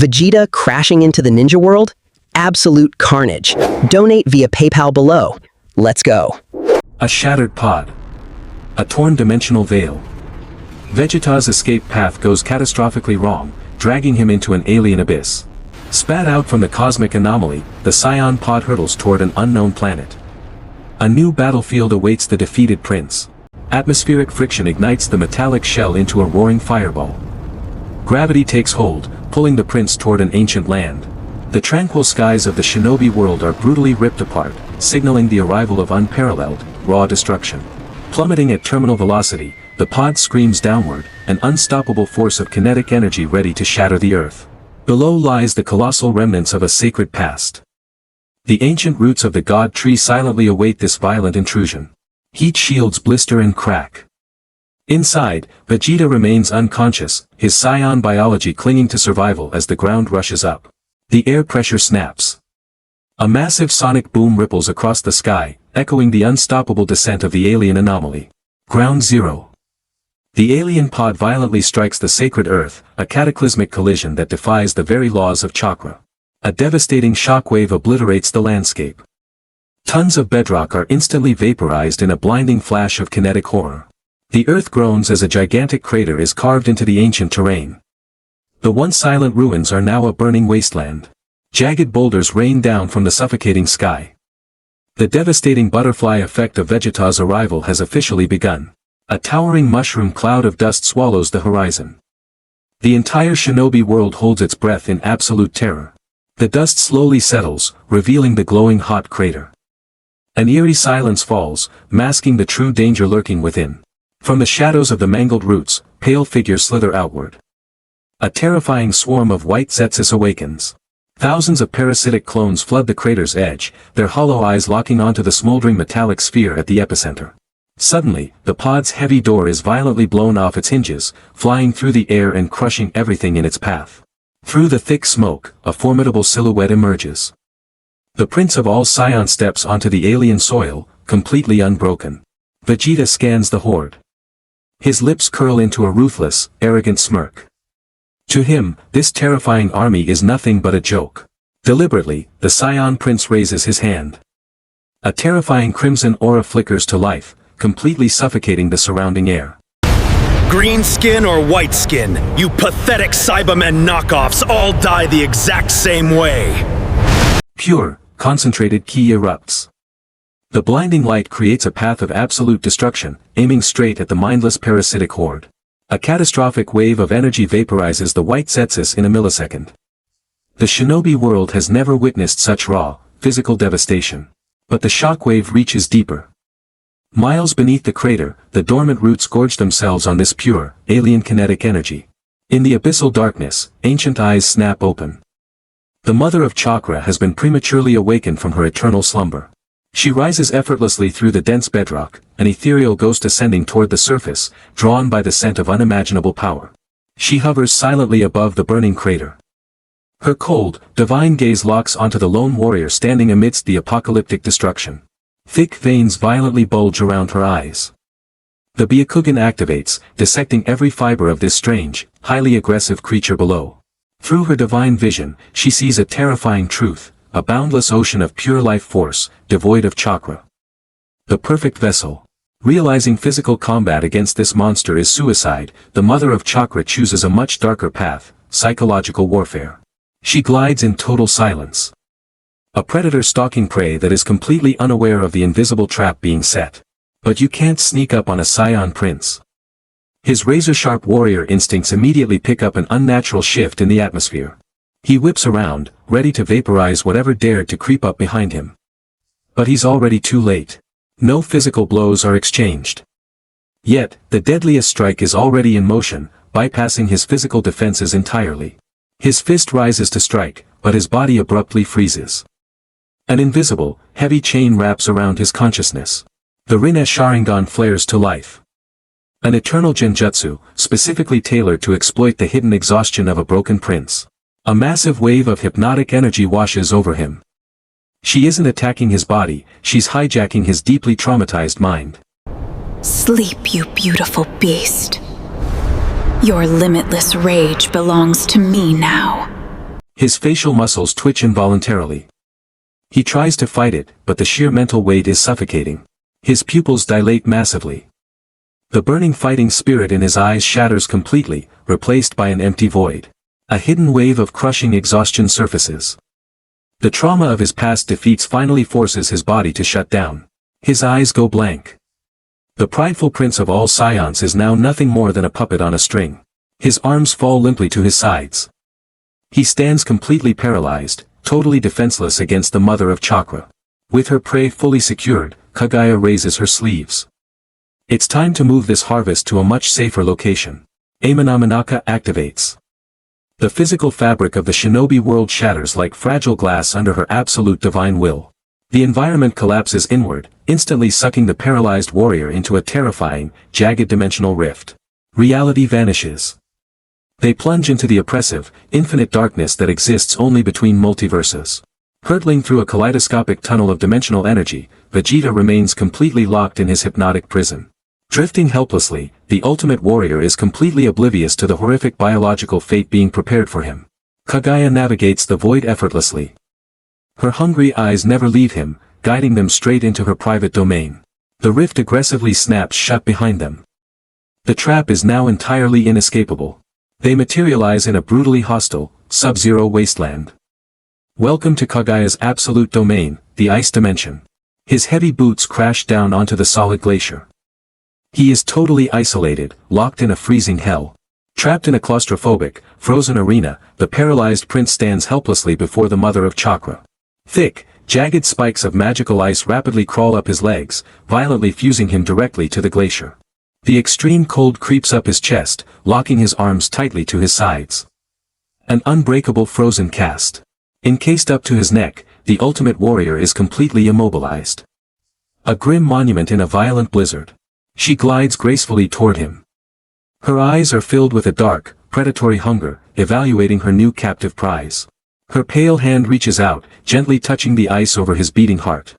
Vegeta crashing into the ninja world? Absolute carnage. Donate via PayPal below. Let's go. A shattered pod. A torn dimensional veil. Vegeta's escape path goes catastrophically wrong, dragging him into an alien abyss. Spat out from the cosmic anomaly, the Saiyan pod hurtles toward an unknown planet. A new battlefield awaits the defeated prince. Atmospheric friction ignites the metallic shell into a roaring fireball. Gravity takes hold, pulling the prince toward an ancient land. The tranquil skies of the Shinobi world are brutally ripped apart, signaling the arrival of unparalleled, raw destruction. Plummeting at terminal velocity, the pod screams downward, an unstoppable force of kinetic energy ready to shatter the earth. Below lies the colossal remnants of a sacred past. The ancient roots of the god tree silently await this violent intrusion. Heat shields blister and crack. Inside, Vegeta remains unconscious, his Saiyan biology clinging to survival as the ground rushes up. The air pressure snaps. A massive sonic boom ripples across the sky, echoing the unstoppable descent of the alien anomaly. Ground Zero. The alien pod violently strikes the sacred earth, a cataclysmic collision that defies the very laws of chakra. A devastating shockwave obliterates the landscape. Tons of bedrock are instantly vaporized in a blinding flash of kinetic horror. The earth groans as a gigantic crater is carved into the ancient terrain. The once silent ruins are now a burning wasteland. Jagged boulders rain down from the suffocating sky. The devastating butterfly effect of Vegeta's arrival has officially begun. A towering mushroom cloud of dust swallows the horizon. The entire Shinobi world holds its breath in absolute terror. The dust slowly settles, revealing the glowing hot crater. An eerie silence falls, masking the true danger lurking within. From the shadows of the mangled roots, pale figures slither outward. A terrifying swarm of white Zetsus awakens. Thousands of parasitic clones flood the crater's edge, their hollow eyes locking onto the smoldering metallic sphere at the epicenter. Suddenly, the pod's heavy door is violently blown off its hinges, flying through the air and crushing everything in its path. Through the thick smoke, a formidable silhouette emerges. The Prince of all Saiyan steps onto the alien soil, completely unbroken. Vegeta scans the horde. His lips curl into a ruthless, arrogant smirk. To him, this terrifying army is nothing but a joke. Deliberately, the Saiyan Prince raises his hand. A terrifying crimson aura flickers to life, completely suffocating the surrounding air. Green skin or white skin, you pathetic Cybermen knockoffs all die the exact same way. Pure, concentrated ki erupts. The blinding light creates a path of absolute destruction, aiming straight at the mindless parasitic horde. A catastrophic wave of energy vaporizes the white Zetsus in a millisecond. The Shinobi world has never witnessed such raw, physical devastation. But the shockwave reaches deeper. Miles beneath the crater, the dormant roots gorge themselves on this pure, alien kinetic energy. In the abyssal darkness, ancient eyes snap open. The Mother of Chakra has been prematurely awakened from her eternal slumber. She rises effortlessly through the dense bedrock, an ethereal ghost ascending toward the surface, drawn by the scent of unimaginable power. She hovers silently above the burning crater. Her cold, divine gaze locks onto the lone warrior standing amidst the apocalyptic destruction. Thick veins violently bulge around her eyes. The Byakugan activates, dissecting every fiber of this strange, highly aggressive creature below. Through her divine vision, she sees a terrifying truth, a boundless ocean of pure life force, devoid of chakra. The perfect vessel. Realizing physical combat against this monster is suicide, the Mother of Chakra chooses a much darker path, psychological warfare. She glides in total silence. A predator stalking prey that is completely unaware of the invisible trap being set. But you can't sneak up on a Saiyan prince. His razor-sharp warrior instincts immediately pick up an unnatural shift in the atmosphere. He whips around, ready to vaporize whatever dared to creep up behind him. But he's already too late. No physical blows are exchanged. Yet, the deadliest strike is already in motion, bypassing his physical defenses entirely. His fist rises to strike, but his body abruptly freezes. An invisible, heavy chain wraps around his consciousness. The Rinne Sharingan flares to life. An eternal Genjutsu, specifically tailored to exploit the hidden exhaustion of a broken prince. A massive wave of hypnotic energy washes over him. She isn't attacking his body, she's hijacking his deeply traumatized mind. Sleep, you beautiful beast. Your limitless rage belongs to me now. His facial muscles twitch involuntarily. He tries to fight it, but the sheer mental weight is suffocating. His pupils dilate massively. The burning fighting spirit in his eyes shatters completely, replaced by an empty void. A hidden wave of crushing exhaustion surfaces. The trauma of his past defeats finally forces his body to shut down. His eyes go blank. The prideful prince of all Saiyans is now nothing more than a puppet on a string. His arms fall limply to his sides. He stands completely paralyzed, totally defenseless against the Mother of Chakra. With her prey fully secured, Kaguya raises her sleeves. It's time to move this harvest to a much safer location. Manaka activates. The physical fabric of the Shinobi world shatters like fragile glass under her absolute divine will. The environment collapses inward, instantly sucking the paralyzed warrior into a terrifying, jagged dimensional rift. Reality vanishes. They plunge into the oppressive, infinite darkness that exists only between multiverses. Hurtling through a kaleidoscopic tunnel of dimensional energy, Vegeta remains completely locked in his hypnotic prison. Drifting helplessly, the ultimate warrior is completely oblivious to the horrific biological fate being prepared for him. Kaguya navigates the void effortlessly. Her hungry eyes never leave him, guiding them straight into her private domain. The rift aggressively snaps shut behind them. The trap is now entirely inescapable. They materialize in a brutally hostile, sub-zero wasteland. Welcome to Kaguya's absolute domain, the ice dimension. His heavy boots crash down onto the solid glacier. He is totally isolated, locked in a freezing hell. Trapped in a claustrophobic, frozen arena, the paralyzed prince stands helplessly before the Mother of Chakra. Thick, jagged spikes of magical ice rapidly crawl up his legs, violently fusing him directly to the glacier. The extreme cold creeps up his chest, locking his arms tightly to his sides. An unbreakable frozen cast. Encased up to his neck, the ultimate warrior is completely immobilized. A grim monument in a violent blizzard. She glides gracefully toward him. Her eyes are filled with a dark, predatory hunger, evaluating her new captive prize. Her pale hand reaches out, gently touching the ice over his beating heart.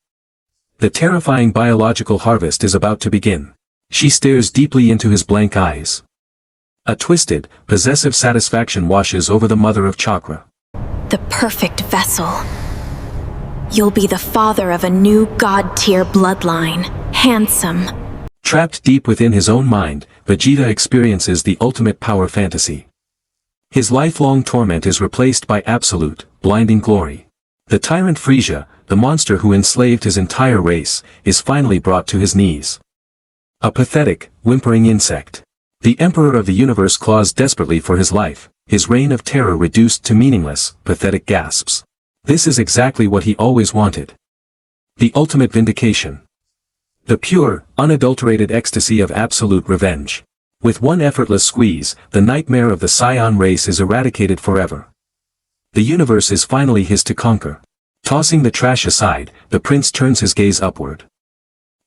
The terrifying biological harvest is about to begin. She stares deeply into his blank eyes. A twisted, possessive satisfaction washes over the Mother of Chakra. The perfect vessel. You'll be the father of a new god-tier bloodline. Handsome. Trapped deep within his own mind, Vegeta experiences the ultimate power fantasy. His lifelong torment is replaced by absolute, blinding glory. The tyrant Frieza, the monster who enslaved his entire race, is finally brought to his knees. A pathetic, whimpering insect. The Emperor of the Universe claws desperately for his life, his reign of terror reduced to meaningless, pathetic gasps. This is exactly what he always wanted. The ultimate vindication. The pure, unadulterated ecstasy of absolute revenge. With one effortless squeeze, the nightmare of the Saiyan race is eradicated forever. The universe is finally his to conquer. Tossing the trash aside, the prince turns his gaze upward.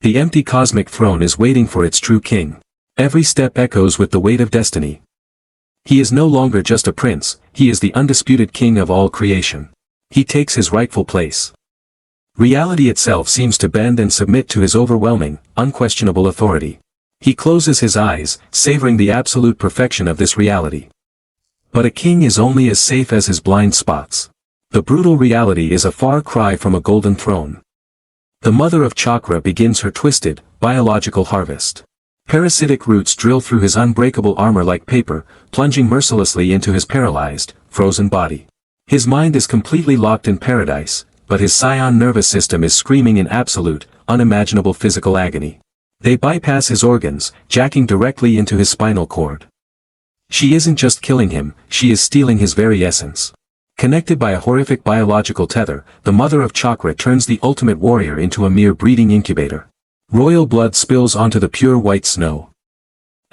The empty cosmic throne is waiting for its true king. Every step echoes with the weight of destiny. He is no longer just a prince, he is the undisputed king of all creation. He takes his rightful place. Reality itself seems to bend and submit to his overwhelming, unquestionable authority. He closes his eyes, savoring the absolute perfection of this reality. But a king is only as safe as his blind spots. The brutal reality is a far cry from a golden throne. The Mother of Chakra begins her twisted, biological harvest. Parasitic roots drill through his unbreakable armor like paper, plunging mercilessly into his paralyzed, frozen body. His mind is completely locked in paradise, but his Saiyan nervous system is screaming in absolute, unimaginable physical agony. They bypass his organs, jacking directly into his spinal cord. She isn't just killing him, she is stealing his very essence. Connected by a horrific biological tether, the Mother of Chakra turns the ultimate warrior into a mere breeding incubator. Royal blood spills onto the pure white snow.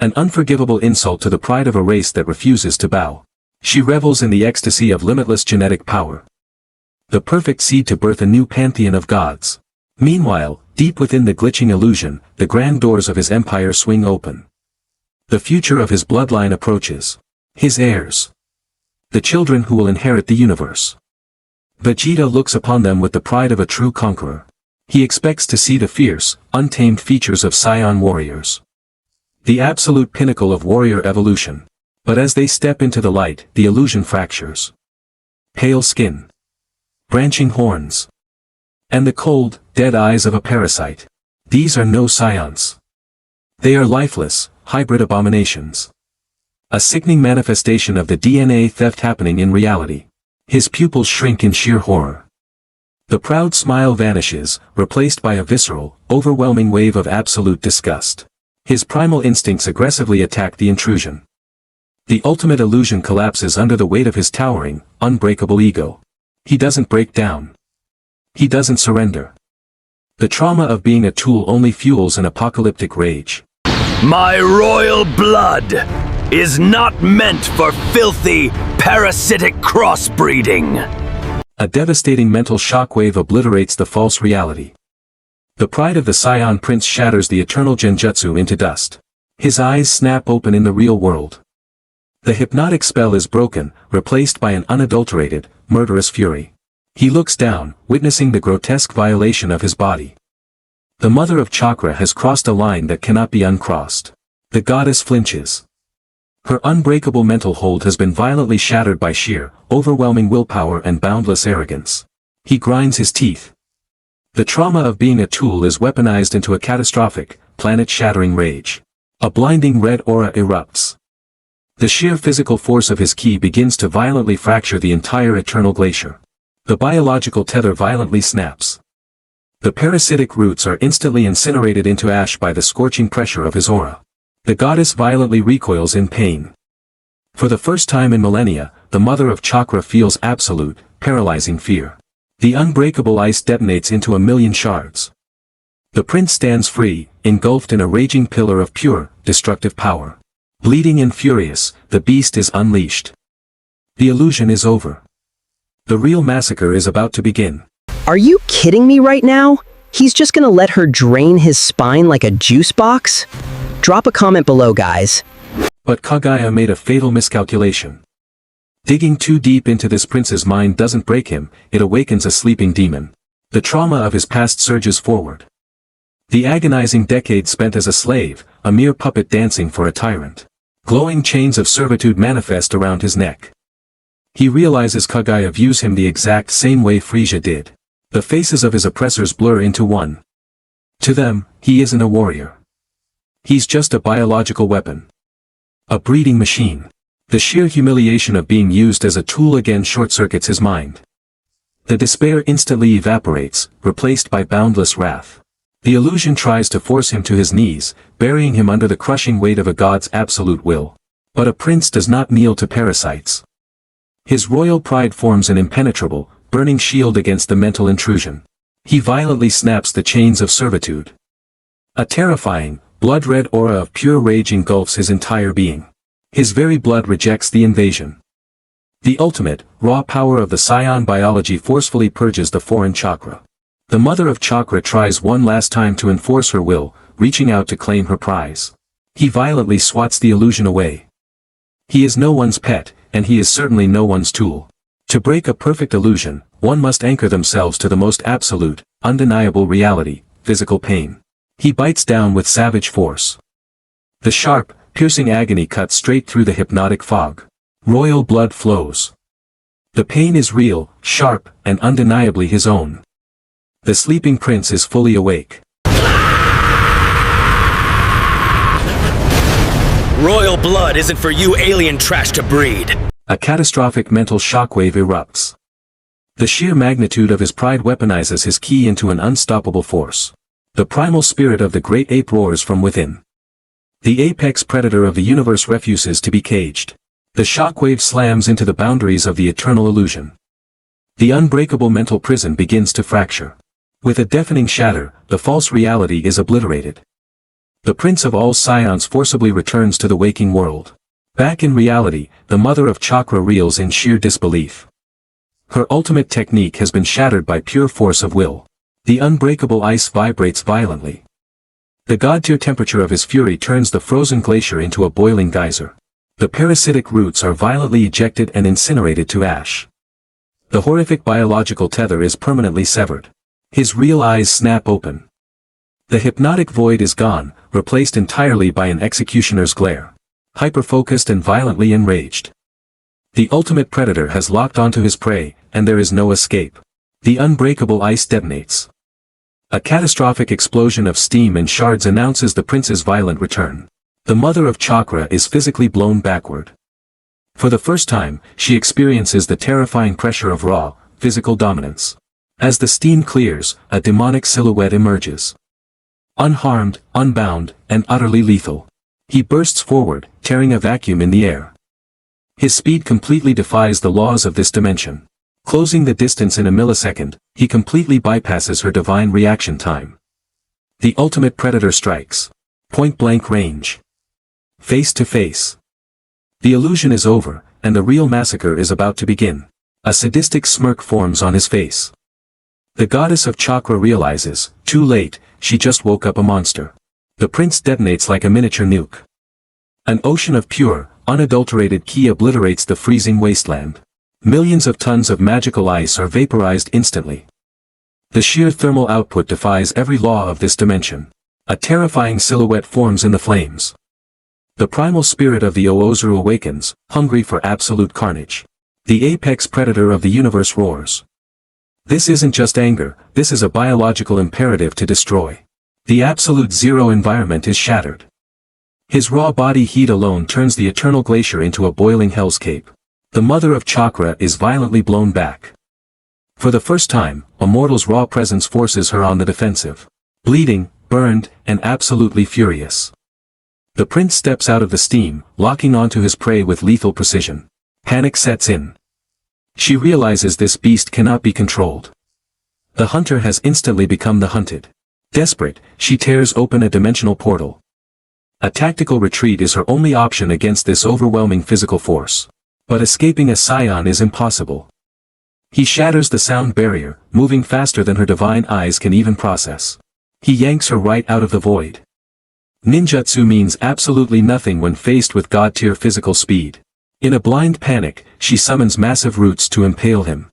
An unforgivable insult to the pride of a race that refuses to bow. She revels in the ecstasy of limitless genetic power. The perfect seed to birth a new pantheon of gods. Meanwhile, deep within the glitching illusion, the grand doors of his empire swing open. The future of his bloodline approaches. His heirs. The children who will inherit the universe. Vegeta looks upon them with the pride of a true conqueror. He expects to see the fierce, untamed features of Saiyan warriors. The absolute pinnacle of warrior evolution. But as they step into the light, the illusion fractures. pale skin, branching horns, and the cold, dead eyes of a parasite. These are no Saiyans. They are lifeless, hybrid abominations. A sickening manifestation of the DNA theft happening in reality. His pupils shrink in sheer horror. The proud smile vanishes, replaced by a visceral, overwhelming wave of absolute disgust. His primal instincts aggressively attack the intrusion. The ultimate illusion collapses under the weight of his towering, unbreakable ego. He doesn't break down. He doesn't surrender. The trauma of being a tool only fuels an apocalyptic rage. My royal blood is not meant for filthy, parasitic crossbreeding. A devastating mental shockwave obliterates the false reality. The pride of the Saiyan prince shatters the eternal Genjutsu into dust. His eyes snap open in the real world. The hypnotic spell is broken, replaced by an unadulterated, murderous fury. He looks down, witnessing the grotesque violation of his body. The Mother of Chakra has crossed a line that cannot be uncrossed. The goddess flinches. Her unbreakable mental hold has been violently shattered by sheer, overwhelming willpower and boundless arrogance. He grinds his teeth. The trauma of being a tool is weaponized into a catastrophic, planet-shattering rage. A blinding red aura erupts. The sheer physical force of his ki begins to violently fracture the entire eternal glacier. The biological tether violently snaps. The parasitic roots are instantly incinerated into ash by the scorching pressure of his aura. The goddess violently recoils in pain. For the first time in millennia, the Mother of Chakra feels absolute, paralyzing fear. The unbreakable ice detonates into a million shards. The prince stands free, engulfed in a raging pillar of pure, destructive power. Bleeding and furious, the beast is unleashed. The illusion is over. The real massacre is about to begin. Are you kidding me right now? He's just gonna let her drain his spine like a juice box? Drop a comment below, guys. But Kaguya made a fatal miscalculation. Digging too deep into this prince's mind doesn't break him, it awakens a sleeping demon. The trauma of his past surges forward. The agonizing decades spent as a slave, a mere puppet dancing for a tyrant. Glowing chains of servitude manifest around his neck. He realizes Kaguya views him the exact same way Frisia did. The faces of his oppressors blur into one. To them, he isn't a warrior. He's just a biological weapon. A breeding machine. The sheer humiliation of being used as a tool again short-circuits his mind. The despair instantly evaporates, replaced by boundless wrath. The illusion tries to force him to his knees, burying him under the crushing weight of a god's absolute will. But a prince does not kneel to parasites. His royal pride forms an impenetrable, burning shield against the mental intrusion. He violently snaps the chains of servitude. A terrifying, blood-red aura of pure rage engulfs his entire being. His very blood rejects the invasion. The ultimate, raw power of the Saiyan biology forcefully purges the foreign chakra. The Mother of Chakra tries one last time to enforce her will, reaching out to claim her prize. He violently swats the illusion away. He is no one's pet, and he is certainly no one's tool. To break a perfect illusion, one must anchor themselves to the most absolute, undeniable reality, physical pain. He bites down with savage force. The sharp, piercing agony cuts straight through the hypnotic fog. Royal blood flows. The pain is real, sharp, and undeniably his own. The sleeping prince is fully awake. Royal blood isn't for you alien trash to breed. A catastrophic mental shockwave erupts. The sheer magnitude of his pride weaponizes his ki into an unstoppable force. The primal spirit of the great ape roars from within. The apex predator of the universe refuses to be caged. The shockwave slams into the boundaries of the eternal illusion. The unbreakable mental prison begins to fracture. With a deafening shatter, the false reality is obliterated. The Prince of all Saiyans forcibly returns to the waking world. Back in reality, the Mother of Chakra reels in sheer disbelief. Her ultimate technique has been shattered by pure force of will. The unbreakable ice vibrates violently. The god-tier temperature of his fury turns the frozen glacier into a boiling geyser. The parasitic roots are violently ejected and incinerated to ash. The horrific biological tether is permanently severed. His real eyes snap open. The hypnotic void is gone, replaced entirely by an executioner's glare. Hyper-focused and violently enraged. The ultimate predator has locked onto his prey, and there is no escape. The unbreakable ice detonates. A catastrophic explosion of steam and shards announces the prince's violent return. The Mother of Chakra is physically blown backward. For the first time, she experiences the terrifying pressure of raw, physical dominance. As the steam clears, a demonic silhouette emerges. Unharmed, unbound, and utterly lethal. He bursts forward, tearing a vacuum in the air. His speed completely defies the laws of this dimension. Closing the distance in a millisecond, he completely bypasses her divine reaction time. The ultimate predator strikes. Point-blank range. Face to face. The illusion is over, and the real massacre is about to begin. A sadistic smirk forms on his face. The goddess of chakra realizes, too late, she just woke up a monster. The prince detonates like a miniature nuke. An ocean of pure, unadulterated ki obliterates the freezing wasteland. Millions of tons of magical ice are vaporized instantly. The sheer thermal output defies every law of this dimension. A terrifying silhouette forms in the flames. The primal spirit of the Otsutsuki awakens, hungry for absolute carnage. The apex predator of the universe roars. This isn't just anger, this is a biological imperative to destroy. The absolute zero environment is shattered. His raw body heat alone turns the eternal glacier into a boiling hellscape. The Mother of Chakra is violently blown back. For the first time, a mortal's raw presence forces her on the defensive. Bleeding, burned, and absolutely furious. The prince steps out of the steam, locking onto his prey with lethal precision. Panic sets in. She realizes this beast cannot be controlled. The hunter has instantly become the hunted. Desperate, she tears open a dimensional portal. A tactical retreat is her only option against this overwhelming physical force. But escaping a Saiyan is impossible. He shatters the sound barrier, moving faster than her divine eyes can even process. He yanks her right out of the void. Ninjutsu means absolutely nothing when faced with god-tier physical speed. In a blind panic, she summons massive roots to impale him.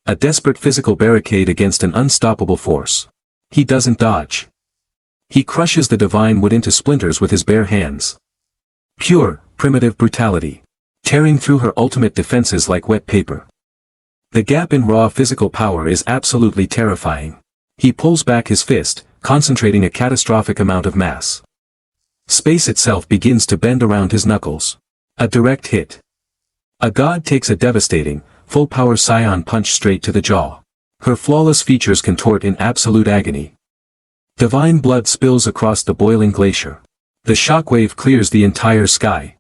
A desperate physical barricade against an unstoppable force. He doesn't dodge. He crushes the divine wood into splinters with his bare hands. Pure, primitive brutality. Tearing through her ultimate defenses like wet paper. The gap in raw physical power is absolutely terrifying. He pulls back his fist, concentrating a catastrophic amount of mass. Space itself begins to bend around his knuckles. A direct hit. A god takes a devastating, full-power Saiyan punch straight to the jaw. Her flawless features contort in absolute agony. Divine blood spills across the boiling glacier. The shockwave clears the entire sky.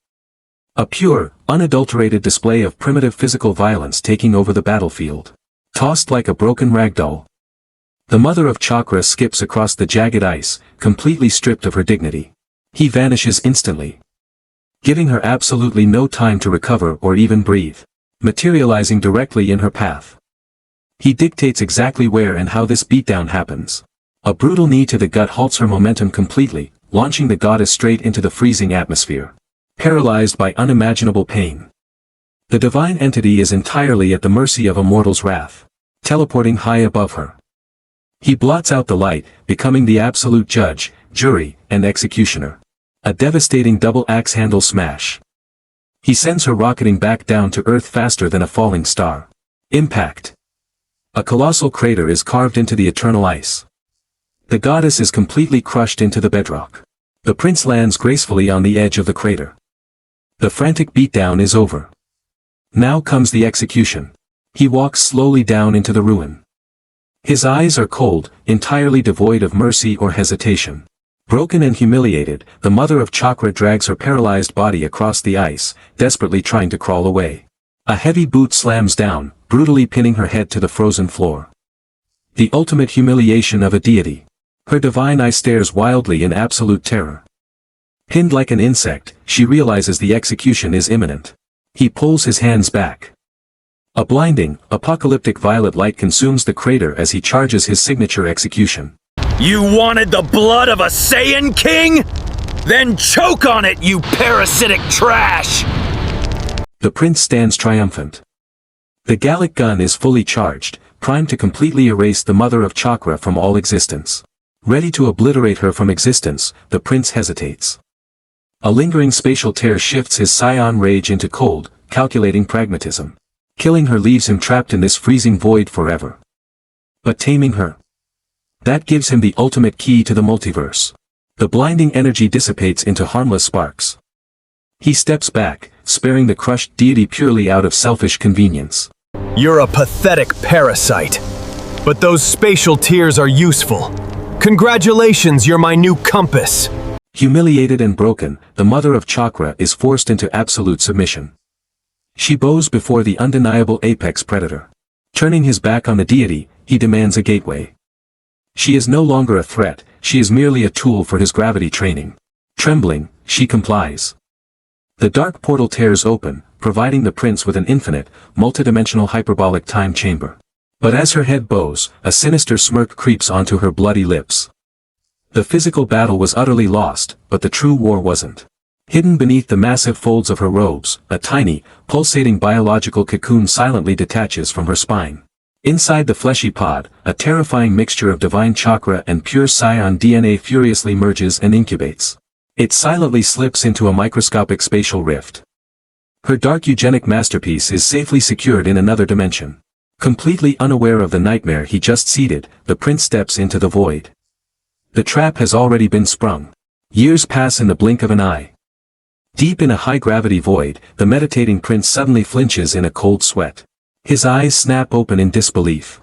A pure, unadulterated display of primitive physical violence taking over the battlefield. Tossed like a broken ragdoll. The Mother of Chakra skips across the jagged ice, completely stripped of her dignity. He vanishes instantly. Giving her absolutely no time to recover or even breathe. Materializing directly in her path. He dictates exactly where and how this beatdown happens. A brutal knee to the gut halts her momentum completely, launching the goddess straight into the freezing atmosphere. Paralyzed by unimaginable pain. The divine entity is entirely at the mercy of a mortal's wrath. Teleporting high above her. He blots out the light, becoming the absolute judge, jury, and executioner. A devastating double axe handle smash. He sends her rocketing back down to earth faster than a falling star. Impact. A colossal crater is carved into the eternal ice. The goddess is completely crushed into the bedrock. The prince lands gracefully on the edge of the crater. The frantic beatdown is over. Now comes the execution. He walks slowly down into the ruin. His eyes are cold, entirely devoid of mercy or hesitation. Broken and humiliated, the Mother of Chakra drags her paralyzed body across the ice, desperately trying to crawl away. A heavy boot slams down, brutally pinning her head to the frozen floor. The ultimate humiliation of a deity. Her divine eye stares wildly in absolute terror. Pinned like an insect, she realizes the execution is imminent. He pulls his hands back. A blinding, apocalyptic violet light consumes the crater as he charges his signature execution. You wanted the blood of a Saiyan king? Then choke on it, you parasitic trash! The prince stands triumphant. The Gallic gun is fully charged, primed to completely erase the Mother of Chakra from all existence. Ready to obliterate her from existence, the prince hesitates. A lingering spatial tear shifts his Saiyan rage into cold, calculating pragmatism. Killing her leaves him trapped in this freezing void forever. But taming her, that gives him the ultimate key to the multiverse. The blinding energy dissipates into harmless sparks. He steps back, sparing the crushed deity purely out of selfish convenience. You're a pathetic parasite. But those spatial tears are useful. Congratulations, you're my new compass. Humiliated and broken, the Mother of Chakra is forced into absolute submission. She bows before the undeniable apex predator. Turning his back on the deity, he demands a gateway. She is no longer a threat, she is merely a tool for his gravity training. Trembling, she complies. The dark portal tears open, providing the prince with an infinite, multidimensional hyperbolic time chamber. But as her head bows, a sinister smirk creeps onto her bloody lips. The physical battle was utterly lost, but the true war wasn't. Hidden beneath the massive folds of her robes, a tiny, pulsating biological cocoon silently detaches from her spine. Inside the fleshy pod, a terrifying mixture of divine chakra and pure Saiyan DNA furiously merges and incubates. It silently slips into a microscopic spatial rift. Her dark eugenic masterpiece is safely secured in another dimension. Completely unaware of the nightmare he just seeded, the prince steps into the void. The trap has already been sprung. Years pass in the blink of an eye. Deep in a high-gravity void, the meditating prince suddenly flinches in a cold sweat. His eyes snap open in disbelief.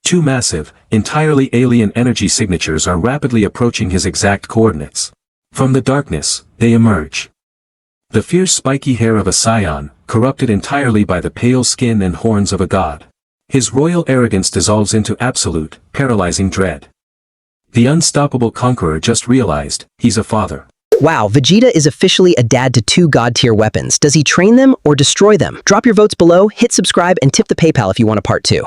Two massive, entirely alien energy signatures are rapidly approaching his exact coordinates. From the darkness, they emerge. The fierce spiky hair of a Saiyan, corrupted entirely by the pale skin and horns of a god. His royal arrogance dissolves into absolute, paralyzing dread. The unstoppable conqueror just realized, he's a father. Wow, Vegeta is officially a dad to 2 god-tier weapons. Does he train them or destroy them? Drop your votes below, hit subscribe, and tip the PayPal if you want a part 2.